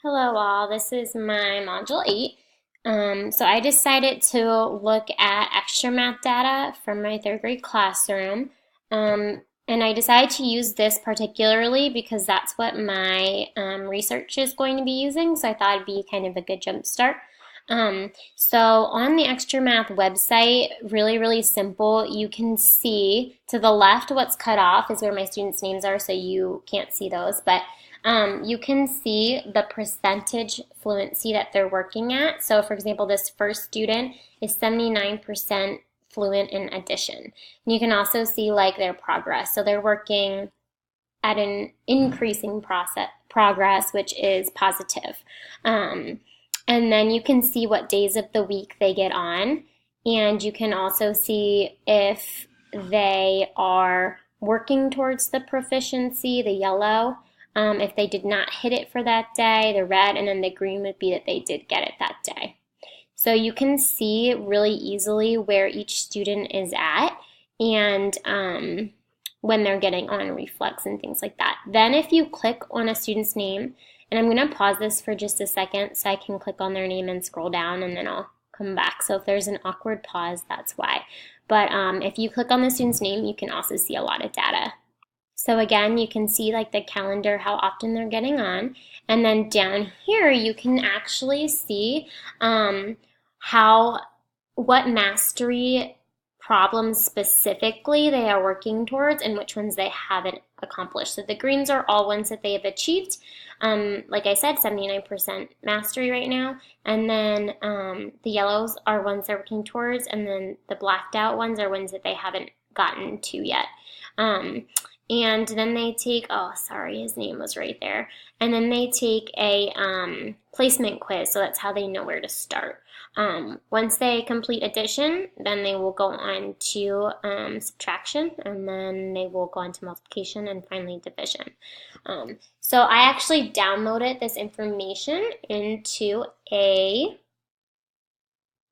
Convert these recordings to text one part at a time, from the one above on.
Hello all, this is my Module 8. So I decided to look at extra math data from my third grade classroom. And I decided to use this particularly because that's what my research is going to be using, so I thought it'd be kind of a good jump start. So on the extra math website, really simple, you can see to the left what's cut off is where my students' names are, so you can't see those, but you can see the percentage fluency that they're working at. So for example, this first student is 79% fluent in addition. And you can also see like their progress. So they're working at an increasing progress, which is positive. And then you can see what days of the week they get on. And you can also see if they are working towards the proficiency, the yellow. If they did not hit it for that day, the red, and then the green would be that they did get it that day. So you can see really easily where each student is at and when they're getting on reflex and things like that. Then if you click on a student's name, and I'm going to pause this for just a second so I can click on their name and scroll down and then I'll come back. So if there's an awkward pause, that's why. But if you click on the student's name, you can also see a lot of data. So again, you can see like the calendar, how often they're getting on. And then down here, you can actually see what mastery problems specifically they are working towards and which ones they haven't accomplished. So the greens are all ones that they have achieved. Like I said, 79% mastery right now. And then the yellows are ones they're working towards, and then the blacked out ones are ones that they haven't gotten to yet. And then they take, oh, sorry, his name was right there. And then they take a placement quiz, so that's how they know where to start. Once they complete addition, then they will go on to subtraction, and then they will go on to multiplication, and finally division. So I actually downloaded this information into a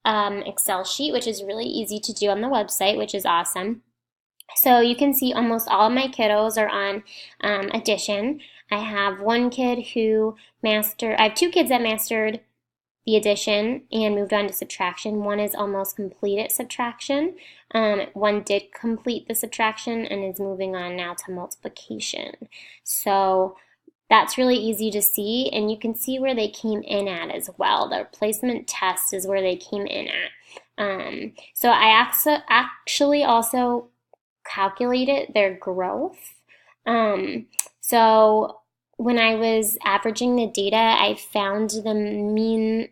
Excel sheet, which is really easy to do on the website, which is awesome. So you can see almost all of my kiddos are on addition. I have one kid I have two kids that mastered the addition and moved on to subtraction. One is almost complete at subtraction. One did complete the subtraction and is moving on now to multiplication. So that's really easy to see, and you can see where they came in at as well. The placement test is where they came in at. So I actually also calculated their growth. So when I was averaging the data, I found the mean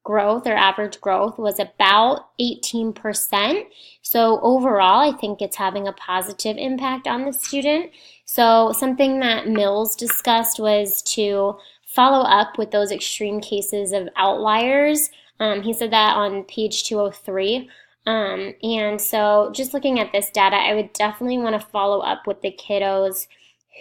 growth or average growth was about 18%. So overall, I think it's having a positive impact on the student. So something that Mills discussed was to follow up with those extreme cases of outliers. He said that on page 203. And so just looking at this data, I would definitely want to follow up with the kiddos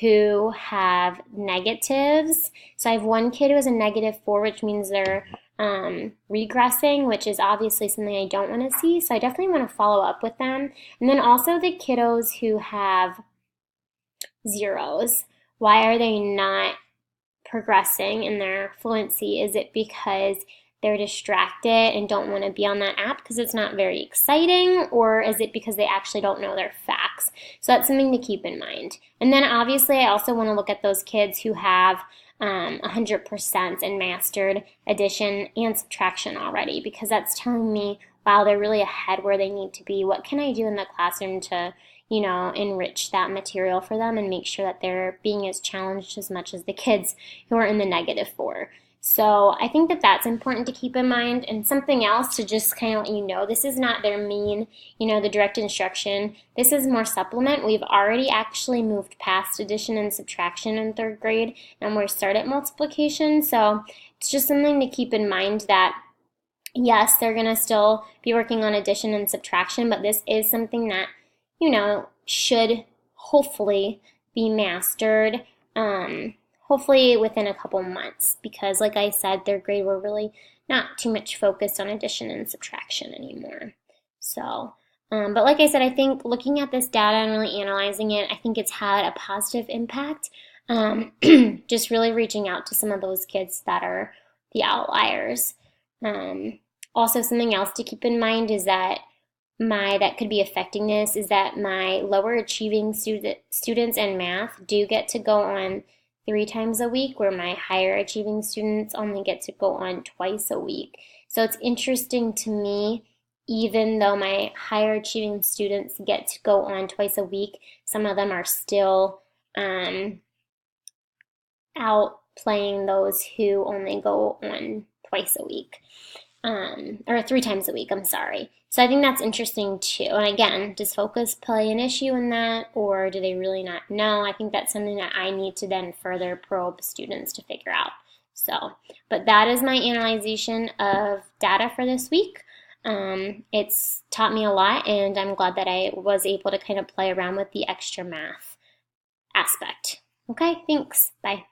who have negatives. So I have one kid who has a -4, which means they're regressing, which is obviously something I don't want to see. So I definitely want to follow up with them. And then also the kiddos who have zeros. Why are they not progressing in their fluency? Is it because they're distracted and don't want to be on that app because it's not very exciting, or is it because they actually don't know their facts? So that's something to keep in mind. And then obviously I also want to look at those kids who have 100% and mastered addition and subtraction already, because that's telling me, wow, they're really ahead where they need to be. What can I do in the classroom to enrich that material for them and make sure that they're being as challenged as much as the kids who are in the -4. So I think that that's important to keep in mind. And something else to just kind of let you know, this is not their main, the direct instruction. This is more supplement. We've already actually moved past addition and subtraction in third grade, and we're started at multiplication. So it's just something to keep in mind that yes, they're going to still be working on addition and subtraction, but this is something that, should hopefully be mastered, hopefully within a couple months, because like I said, third grade, we're really not too much focused on addition and subtraction anymore. So, but like I said, I think looking at this data and really analyzing it, I think it's had a positive impact. Just really reaching out to some of those kids that are the outliers. Um, Also, something else to keep in mind is that that could be affecting this is that my lower achieving students in math do get to go on 3 times a week, where my higher achieving students only get to go on twice a week. So it's interesting to me, even though my higher achieving students get to go on twice a week, some of them are still out playing those who only go on twice a week, or 3 times a week, I'm sorry. So I think that's interesting too. And again, does focus play an issue in that, or do they really not know? I think that's something that I need to then further probe students to figure out. So, but that is my analyzation of data for this week. It's taught me a lot, and I'm glad that I was able to kind of play around with the extra math aspect. Okay, thanks. Bye.